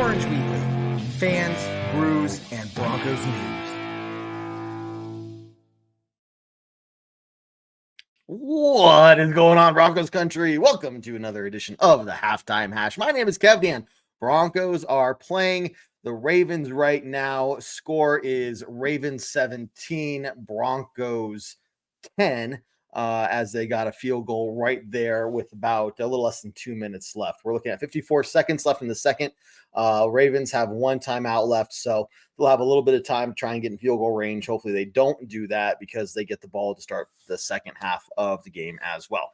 Orange Weekly, fans, brews, and Broncos news. What is going on, Broncos country? Welcome to another edition of the Halftime Hash. My name is Kev Dan. Broncos are playing the Ravens right now. Score is Ravens 17, Broncos 10. As they got a field goal right there with about a little less than 2 minutes left. We're looking at 54 seconds left in the second. Ravens have one timeout left, so they'll have a little bit of time to try and get in field goal range. Hopefully they don't do that because they get the ball to start the second half of the game as well.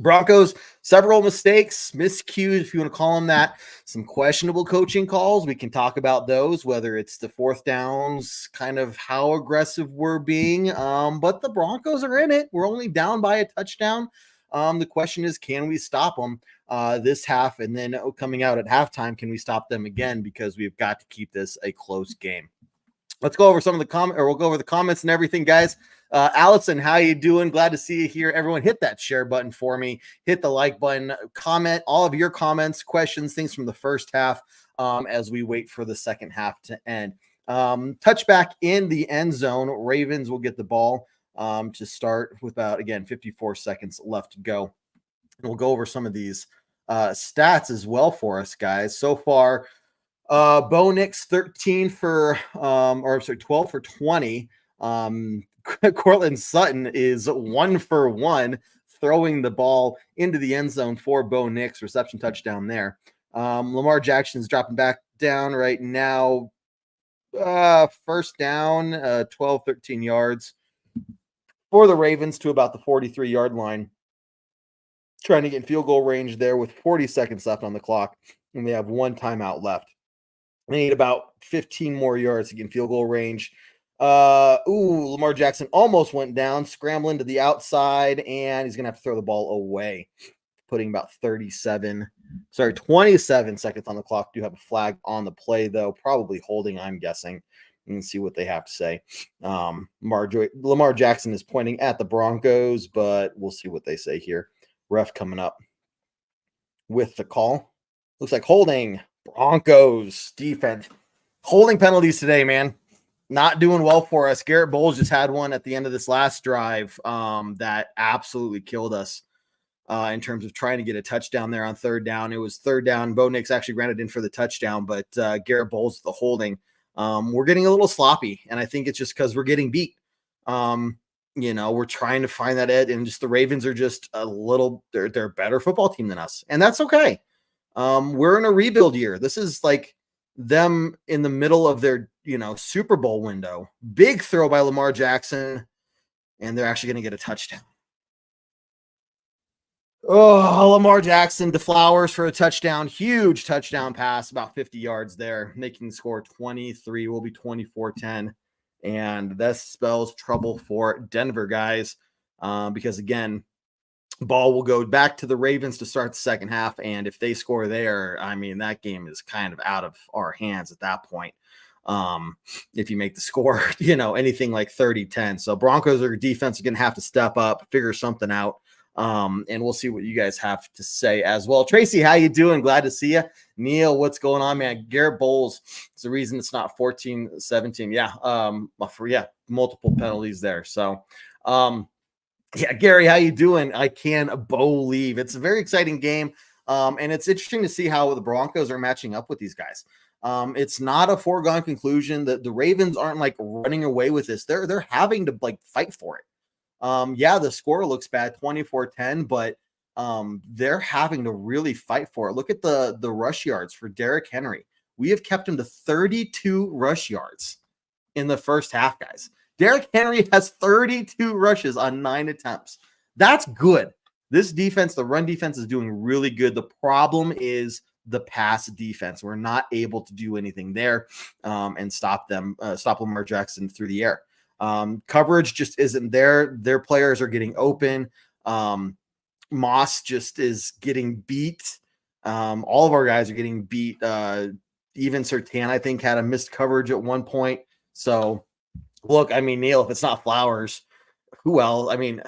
Broncos, several mistakes, miscues, if you want to call them that, some questionable coaching calls. We can talk about those, whether it's the fourth downs, kind of how aggressive we're being. But the Broncos are in it. We're only down by a touchdown. The question is, can we stop them this half? And then coming out at halftime, can we stop them again? Because we've got to keep this a close game. Let's go over some of the we'll go over the comments and everything, guys. Allison, how you doing? Glad to see you here. Everyone, hit that share button for me. Hit the like button. Comment all of your comments, questions, things from the first half as we wait for the second half to end. Touchback in the end zone. Ravens will get the ball to start with about, again, 54 seconds left to go. And we'll go over some of these stats as well for us, guys. So far, Bo Nix 12 for 20. Cortland Sutton is 1 for 1, throwing the ball into the end zone for Bo Nix, reception touchdown there. Lamar Jackson's dropping back down right now. First down, 12, 13 yards for the Ravens to about the 43-yard line. Trying to get in field goal range there with 40 seconds left on the clock, and they have one timeout left. They need about 15 more yards to get in field goal range. Lamar Jackson almost went down, scrambling to the outside, and he's going to have to throw the ball away, putting about 27 seconds on the clock. Do have a flag on the play, though, probably holding, I'm guessing. And see what they have to say. Lamar Jackson is pointing at the Broncos, but we'll see what they say here. Ref coming up with the call. Looks like holding. Broncos defense. Holding penalties today, man. Not doing well for us. Garrett Bowles just had one at the end of this last drive that absolutely killed us in terms of trying to get a touchdown there on third down. It was third down. Bo Nix actually ran it in for the touchdown, but Garrett Bowles, the holding. We're getting a little sloppy, and I think it's just because we're getting beat. We're trying to find that edge, and just the Ravens are just they're a better football team than us, and that's okay. We're in a rebuild year. This is like them in the middle of their, Super Bowl window. Big throw by Lamar Jackson, and they're actually going to get a touchdown. Oh, Lamar Jackson to Flowers for a touchdown. Huge touchdown pass, about 50 yards there, making the score 23. Will be 24-10. And this spells trouble for Denver, guys, because, again, ball will go back to the Ravens to start the second half, and if they score there, I mean, that game is kind of out of our hands at that point. If you make the score, anything like 30-10. So Broncos are defense are going to have to step up, figure something out, and we'll see what you guys have to say as well. Tracy, how you doing? Glad to see you. Neil, what's going on, man? Garrett Bowles, it's the reason it's not 14-17. Yeah, multiple penalties there. So, yeah, Gary, how you doing? I can't believe it's a very exciting game, and it's interesting to see how the Broncos are matching up with these guys. It's not a foregone conclusion that the Ravens aren't like running away with this. They're having to like fight for it. The score looks bad, 24-10, but they're having to really fight for it. Look at the rush yards for Derrick Henry. We have kept him to 32 rush yards in the first half, guys. Derrick Henry has 32 rushes on 9 attempts. That's good. This defense, the run defense, is doing really good. The problem is the pass defense. We're not able to do anything there and stop Lamar Jackson through the air. Coverage just isn't there. Their players are getting open. Moss just is getting beat. All of our guys are getting beat. Even Surtain, I think, had a missed coverage at one point. So, look, I mean, Neil, if it's not Flowers, who else? I mean,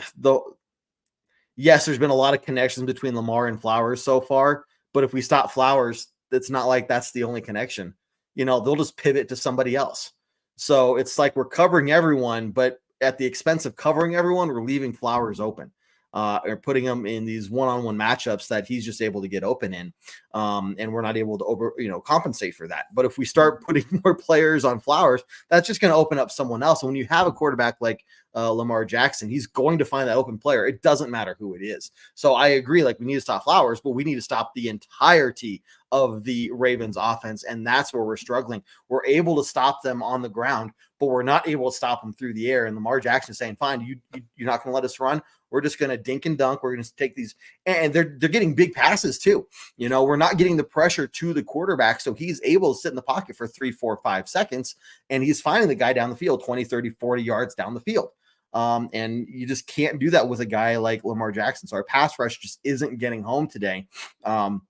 yes, there's been a lot of connections between Lamar and Flowers so far, but if we stop Flowers, it's not like that's the only connection. They'll just pivot to somebody else. So it's like we're covering everyone, but at the expense of covering everyone, we're leaving Flowers open. Or putting him in these one-on-one matchups that he's just able to get open in. And we're not able to compensate for that. But if we start putting more players on Flowers, that's just going to open up someone else. And when you have a quarterback like Lamar Jackson, he's going to find that open player. It doesn't matter who it is. So I agree, like we need to stop Flowers, but we need to stop the entirety of the Ravens offense. And that's where we're struggling. We're able to stop them on the ground, but we're not able to stop them through the air. And Lamar Jackson saying, fine, you're not going to let us run. We're just going to dink and dunk. We're going to take these, and they're getting big passes too. We're not getting the pressure to the quarterback. So he's able to sit in the pocket for 3, 4, 5 seconds, and he's finding the guy down the field, 20, 30, 40 yards down the field. And you just can't do that with a guy like Lamar Jackson. So our pass rush just isn't getting home today. And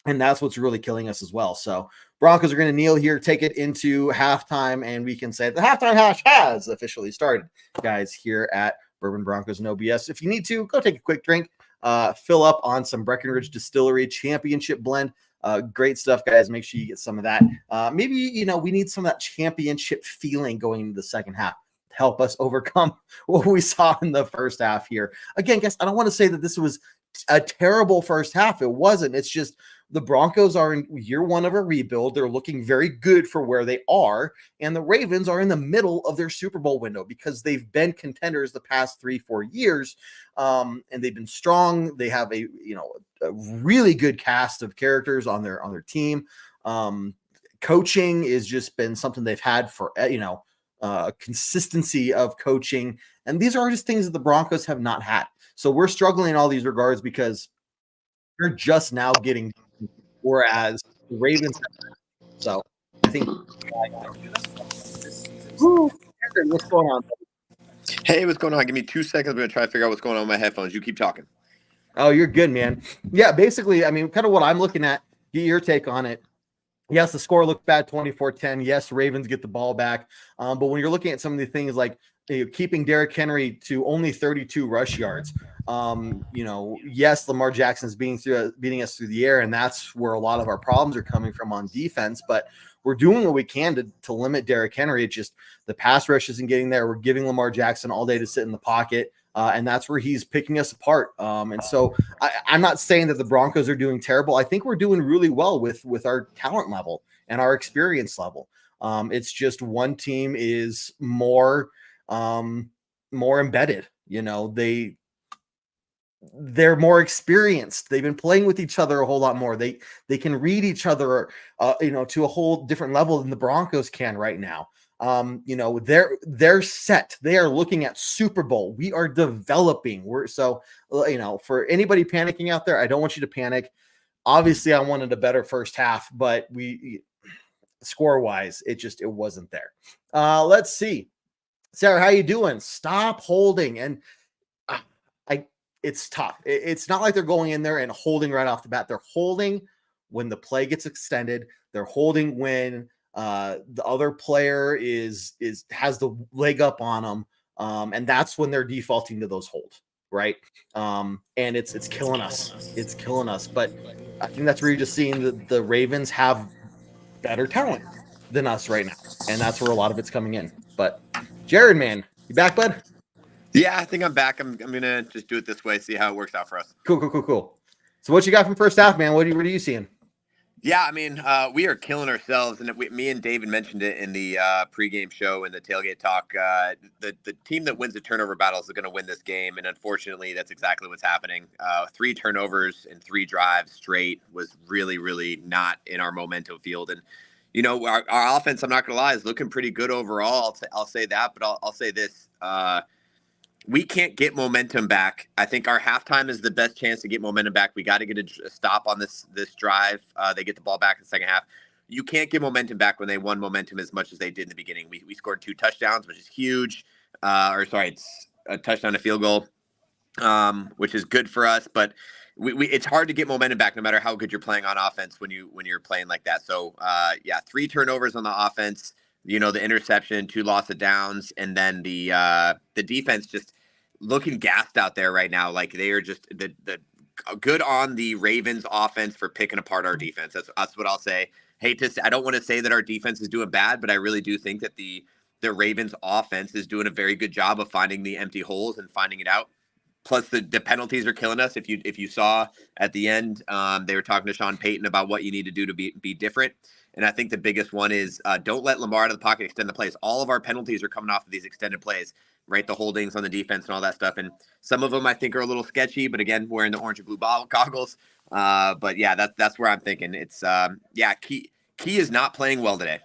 that's what's really killing us as well. So Broncos are going to kneel here, take it into halftime, and we can say the halftime hash has officially started, guys, here at Bourbon, Broncos, and OBS. If you need to, go take a quick drink, fill up on some Breckenridge Distillery Championship Blend. Great stuff, guys. Make sure you get some of that. Maybe, we need some of that championship feeling going into the second half to help us overcome what we saw in the first half here. Again, guys, I don't want to say that this was a terrible first half. It wasn't. It's just the Broncos are in year one of a rebuild. They're looking very good for where they are. And the Ravens are in the middle of their Super Bowl window because they've been contenders the past 3-4 years. And they've been strong. They have a really good cast of characters on their team. Coaching has just been something they've had for, consistency of coaching. And these are just things that the Broncos have not had. So we're struggling in all these regards because they're just now getting, whereas the Ravens. So I think. What's going on? Hey, what's going on? Give me 2 seconds. I'm going to try to figure out what's going on with my headphones. You keep talking. Oh, you're good, man. Yeah, basically, I mean, kind of what I'm looking at, get your take on it. Yes, the score looked bad, 24-10. Yes, Ravens get the ball back. But when you're looking at some of the things like keeping Derrick Henry to only 32 rush yards, yes, Lamar Jackson's beating us through the air, and that's where a lot of our problems are coming from on defense. But we're doing what we can to limit Derrick Henry. It's just the pass rush isn't getting there. We're giving Lamar Jackson all day to sit in the pocket. And that's where he's picking us apart. And so I'm not saying that the Broncos are doing terrible. I think we're doing really well with our talent level and our experience level. It's just one team is more embedded. They're more experienced. They've been playing with each other a whole lot more. They can read each other, to a whole different level than the Broncos can right now. They're set. They are looking at Super Bowl. We are developing. For anybody panicking out there, I don't want you to panic. Obviously, I wanted a better first half, but score wise, it wasn't there. Let's see. Sarah, how you doing? Stop holding. And it's tough. It's not like they're going in there and holding right off the bat. They're holding when the play gets extended. They're holding when the other player has the leg up on them, and that's when they're defaulting to those holds, right? And it's killing us. It's killing us. But I think that's where you're just seeing the Ravens have better talent than us right now, and that's where a lot of it's coming in. But Jared, man, you back, bud? Yeah, I think I'm back. I'm gonna just do it this way, see how it works out for us. Cool. So what you got from first half, man? What are you seeing? Yeah, I mean, we are killing ourselves, and me and David mentioned it in the pregame show and the tailgate talk. The team that wins the turnover battles is going to win this game, and unfortunately, that's exactly what's happening. 3 turnovers and 3 drives straight was really, really not in our momentum field. And our offense, I'm not going to lie, is looking pretty good overall. I'll say that, but I'll say this. We can't get momentum back. I think our halftime is the best chance to get momentum back. We got to get a stop on this drive. They get the ball back in the second half. You can't get momentum back when they won momentum as much as they did in the beginning. We scored 2 touchdowns, which is huge. It's a touchdown, a field goal, which is good for us. But it's hard to get momentum back no matter how good you're playing on offense when you're playing like that. So, 3 turnovers on the offense. The interception, 2 loss of downs, and then the defense just looking gassed out there right now. Like they are just the good on the Ravens offense for picking apart our defense. That's what I'll say. I don't want to say that our defense is doing bad, but I really do think that the Ravens offense is doing a very good job of finding the empty holes and finding it out. Plus the penalties are killing us. If you saw at the end, they were talking to Sean Payton about what you need to do to be different. And I think the biggest one is don't let Lamar out of the pocket extend the plays. All of our penalties are coming off of these extended plays, right? The holdings on the defense and all that stuff. And some of them I think are a little sketchy, but again, wearing the orange and blue goggles. But yeah, that's where I'm thinking. It's Key is not playing well today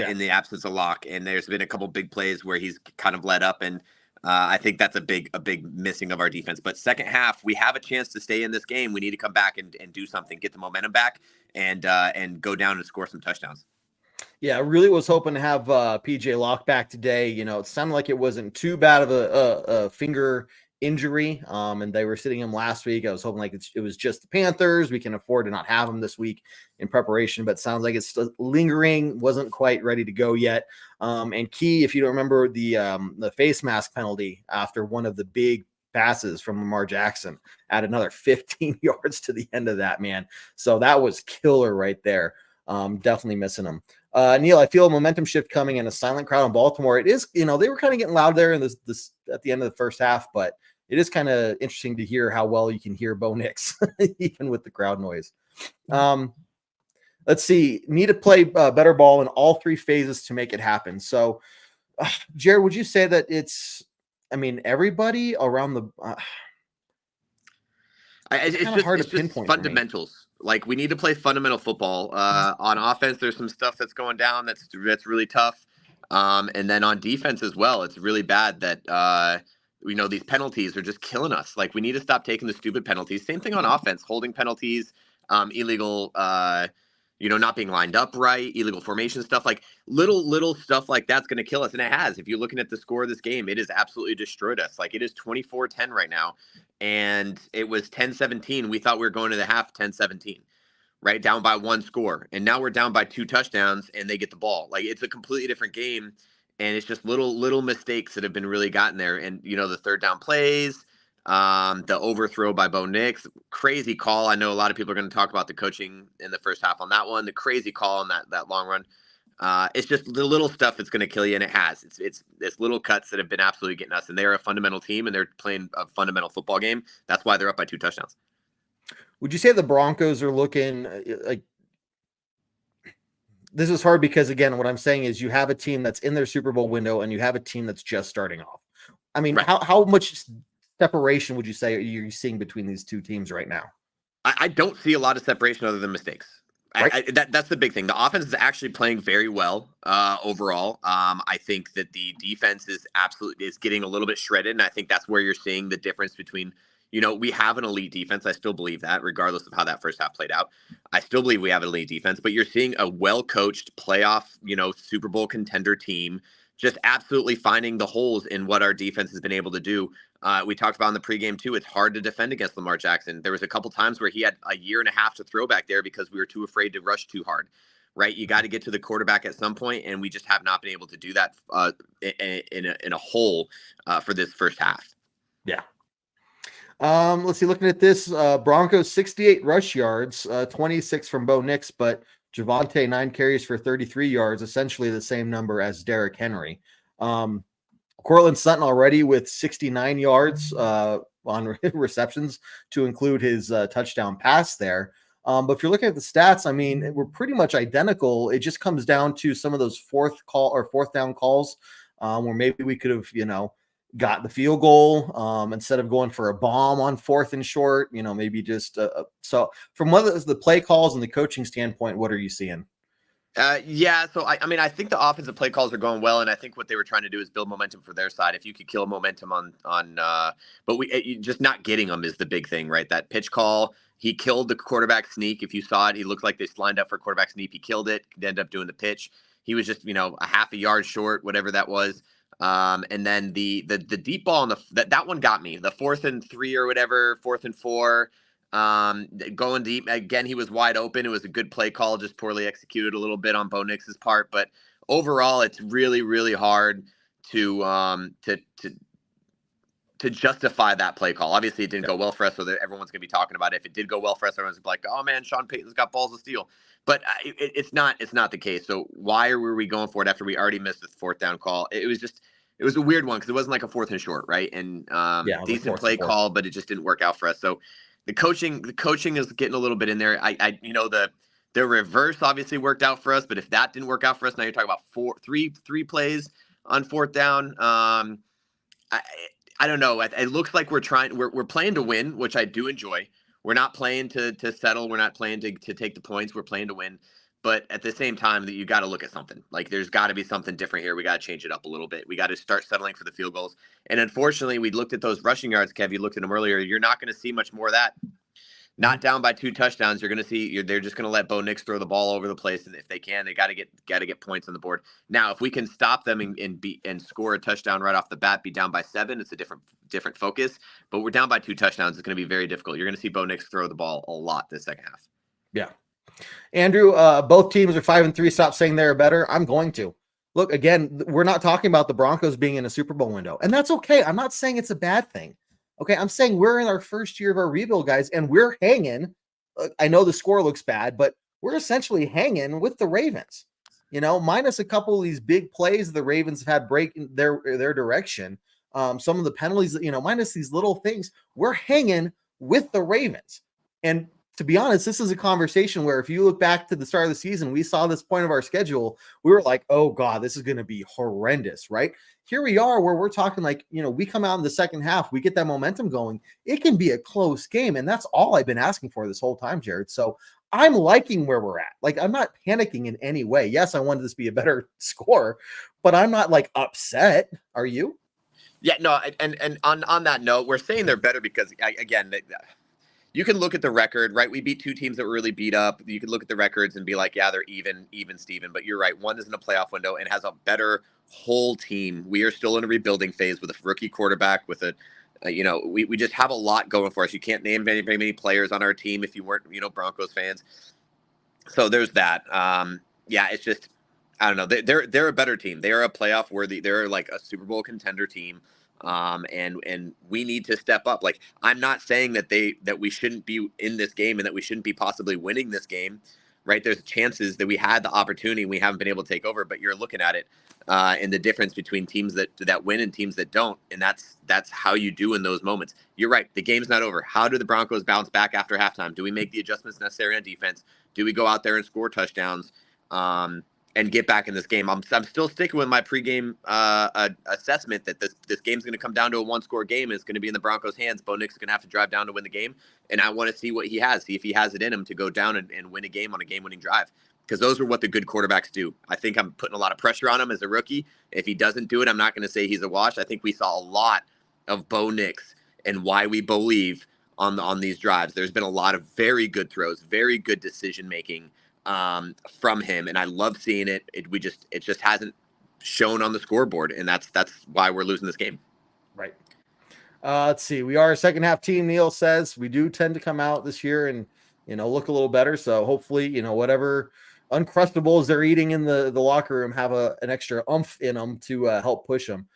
in the absence of Locke. And there's been a couple big plays where he's kind of let up, and I think that's a big missing of our defense. But second half, we have a chance to stay in this game. We need to come back and do something, get the momentum back, and go down and score some touchdowns. Yeah, I really was hoping to have PJ Locke back today. You know, it sounded like it wasn't too bad of a finger injury, and they were sitting him last week. I was hoping like it was just the Panthers. We can afford to not have him this week in preparation, but it sounds like it's still lingering, wasn't quite ready to go yet. And Key, if you don't remember the face mask penalty after one of the big passes from Lamar Jackson, add another 15 yards to the end of that, man. So that was killer right there. Definitely missing him. Neil, I feel a momentum shift coming in a silent crowd in Baltimore. It is, they were kind of getting loud there in this at the end of the first half, but it is kind of interesting to hear how well you can hear Bo Nix, even with the crowd noise. Let's see. Need to play better ball in all three phases to make it happen. So, Jared, would you say that it's, everybody around the it's kind of hard to just pinpoint fundamentals. Like, we need to play fundamental football. On offense, there's some stuff that's going down that's really tough. And then on defense as well, it's really bad that these penalties are just killing us. Like, we need to stop taking the stupid penalties. Same thing on offense, holding penalties, illegal, not being lined up right, illegal formation stuff, like little stuff like that's going to kill us. And it has. If you're looking at the score of this game, it has absolutely destroyed us. Like, it is 24-10 right now. And it was 10-17. We thought we were going to the half 10-17, right? Down by one score. And now we're down by 2 touchdowns and they get the ball. Like, it's a completely different game. And it's just little mistakes that have been really gotten there. And, the third down plays, the overthrow by Bo Nix, crazy call. I know a lot of people are going to talk about the coaching in the first half on that one, the crazy call on that long run. It's just the little stuff that's going to kill you, and it has. It's little cuts that have been absolutely getting us, and they're a fundamental team, and they're playing a fundamental football game. That's why they're up by 2 touchdowns. Would you say the Broncos are looking like this is hard because, again, what I'm saying is you have a team that's in their Super Bowl window and you have a team that's just starting off. Right. How much separation would you say you're seeing between these two teams right now? I don't see a lot of separation other than mistakes. Right. That's the big thing. The offense is actually playing very well overall. I think that the defense is getting a little bit shredded, and I think that's where you're seeing the difference between, we have an elite defense. I still believe that, regardless of how that first half played out. I still believe we have an elite defense, but you're seeing a well-coached playoff, Super Bowl contender team just absolutely finding the holes in what our defense has been able to do. We talked about in the pregame too. It's hard to defend against Lamar Jackson. There was a couple times where he had a year and a half to throw back there because we were too afraid to rush too hard, right? You got to get to the quarterback at some point, and we just have not been able to do that in a whole for this first half. Yeah. Let's see. Looking at this, Broncos 68 rush yards, 26 from Bo Nix, but Javonte 9 carries for 33 yards, essentially the same number as Derrick Henry. Cortland Sutton already with 69 yards on receptions to include his touchdown pass there. But if you're looking at the stats, we're pretty much identical. It just comes down to some of those fourth down calls where maybe we could have, got the field goal instead of going for a bomb on 4th and short, maybe just so from whether it's the play calls and the coaching standpoint, what are you seeing? So I think the offensive play calls are going well, and I think what they were trying to do is build momentum for their side. If you could kill momentum but just not getting them is the big thing, right? That pitch call, he killed the quarterback sneak. If you saw it, he looked like they lined up for quarterback sneak. He killed it. Ended up doing the pitch. He was just a half a yard short, whatever that was. And then the deep ball on that one got me. The 4th and 3 or whatever, 4th and 4. Going deep again, he was wide open. It was a good play call, just poorly executed a little bit on Bo Nix's part. But overall, it's really, really hard to to justify that play call. Obviously, it didn't go well for us, so that everyone's going to be talking about it. If it did go well for us, everyone's going to be like, "Oh man, Sean Payton's got balls of steel." But it's not the case. So why were we going for it after we already missed the fourth down call? It was a weird one because it wasn't like a 4th and short, right? And decent play call, but it just didn't work out for us. So the coaching is getting a little bit in there. The reverse obviously worked out for us, but if that didn't work out for us, now you're talking about three plays on 4th down. I don't know. It looks like we're playing to win, which I do enjoy. We're not playing to settle. We're not playing to take the points. We're playing to win. But at the same time, that you got to look at something. Like there's got to be something different here. We got to change it up a little bit. We got to start settling for the field goals. And unfortunately, we looked at those rushing yards. Kev, you looked at them earlier. You're not going to see much more of that. Not down by 2 touchdowns. You're going to see they're just going to let Bo Nix throw the ball over the place, and if they can, they got to get points on the board. Now, if we can stop them and score a touchdown right off the bat, be down by 7, it's a different focus. But we're down by 2 touchdowns. It's going to be very difficult. You're going to see Bo Nix throw the ball a lot this second half. Yeah, Andrew. Both teams are 5-3. Stop saying they're better. I'm going to look again. We're not talking about the Broncos being in a Super Bowl window, and that's okay. I'm not saying it's a bad thing. Okay, I'm saying we're in our first year of our rebuild, guys, and we're hanging. I know the score looks bad, but we're essentially hanging with the Ravens. Minus a couple of these big plays the Ravens have had break their direction. Some of the penalties, minus these little things, we're hanging with the Ravens. And to be honest, this is a conversation where if you look back to the start of the season, we saw this point of our schedule. We were like, oh God, this is going to be horrendous, right? Here we are where we're talking like, we come out in the second half, we get that momentum going. It can be a close game. And that's all I've been asking for this whole time, Jared. So I'm liking where we're at. Like, I'm not panicking in any way. Yes, I wanted this to be a better score, but I'm not like upset. Are you? Yeah, no. And on that note, we're saying they're better because again, you can look at the record, right? We beat 2 teams that were really beat up. You can look at the records and be like, yeah, they're even Steven. But you're right. One is in a playoff window and has a better whole team. We are still in a rebuilding phase with a rookie quarterback with we just have a lot going for us. You can't name very many players on our team if you weren't, Broncos fans. So there's that. Yeah, it's just, I don't know. They're a better team. They are a playoff worthy. They're like a Super Bowl contender team. And we need to step up. Like, I'm not saying that we shouldn't be in this game and that we shouldn't be possibly winning this game, right? There's chances that we had the opportunity and we haven't been able to take over, but you're looking at it and the difference between teams that win and teams that don't. And that's how you do in those moments. You're right. The game's not over. How do the Broncos bounce back after halftime? Do we make the adjustments necessary on defense? Do we go out there and score touchdowns? And get back in this game. I'm still sticking with my pregame assessment that this game's going to come down to a 1-score game. And it's going to be in the Broncos' hands. Bo Nix is going to have to drive down to win the game, and I want to see what he has. See if he has it in him to go down and win a game on a game-winning drive, because those are what the good quarterbacks do. I think I'm putting a lot of pressure on him as a rookie. If he doesn't do it, I'm not going to say he's a wash. I think we saw a lot of Bo Nix and why we believe on these drives. There's been a lot of very good throws, very good decision making from him, and I love seeing it. It just hasn't shown on the scoreboard, and that's why we're losing this game. Right. Let's see. We are a second half team. Neil says we do tend to come out this year and look a little better. So hopefully whatever Uncrustables they're eating in the locker room have an extra oomph in them to help push them.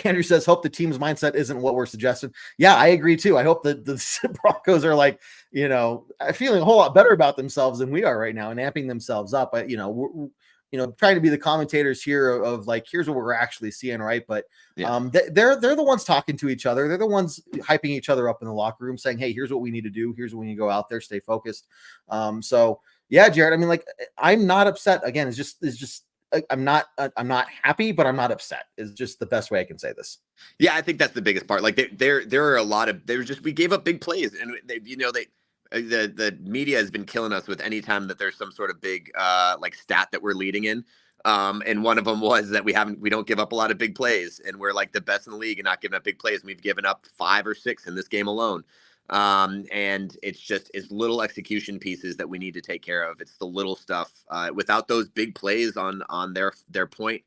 Andrew says, hope the team's mindset isn't what we're suggesting. Yeah, I agree too. I hope that the Broncos are like, feeling a whole lot better about themselves than we are right now and amping themselves up. But, we're trying to be the commentators here of like, here's what we're actually seeing. Right. But they're the ones talking to each other. They're the ones hyping each other up in the locker room saying, hey, here's what we need to do. Here's what we need to go out there, stay focused. So yeah, Jared, I mean, like, I'm not upset. Again, it's just, I'm not happy, but I'm not upset is just the best way I can say this. Yeah, I think that's the biggest part. Like there are a lot of, we gave up big plays, and the media has been killing us with any time that there's some sort of big like stat that we're leading in. And one of them was that we don't give up a lot of big plays, and we're like the best in the league and not giving up big plays. We've given up 5 or 6 in this game alone. And it's little execution pieces that we need to take care of. It's the little stuff. Without those big plays on their point,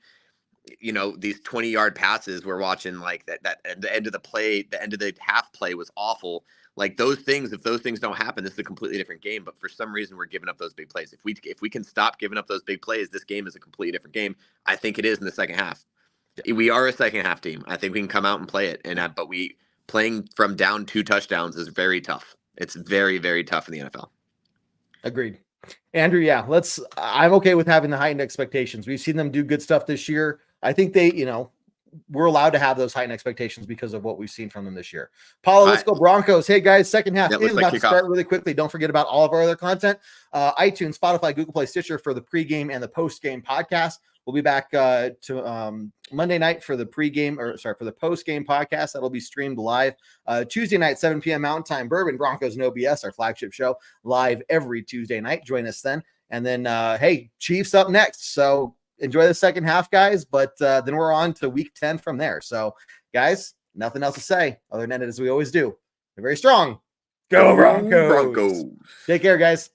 these 20-yard passes we're watching, like that at the end of the play, the end of the half play was awful. Like those things, if those things don't happen, this is a completely different game. But for some reason, we're giving up those big plays. If we can stop giving up those big plays, this game is a completely different game. I think it is in the second half. We are a second half team. I think we can come out and play it. But playing from down 2 touchdowns is very tough. It's very, very tough in the NFL. Agreed. Andrew, yeah, I'm okay with having the heightened expectations. We've seen them do good stuff this year. I think we're allowed to have those heightened expectations because of what we've seen from them this year. Paulo, let's go Broncos. Hey guys, second half is about to start really quickly. Don't forget about all of our other content. iTunes, Spotify, Google Play, Stitcher for the pregame and the postgame podcast. We'll be back to Monday night for the for the postgame podcast. That'll be streamed live Tuesday night, 7 p.m. Mountain Time. Bourbon, Broncos, and OBS, our flagship show, live every Tuesday night. Join us then. And then, hey, Chiefs up next. So enjoy the second half, guys. But then we're on to week 10 from there. So, guys, nothing else to say other than it as we always do. They're very strong. Go Broncos. Broncos. Take care, guys.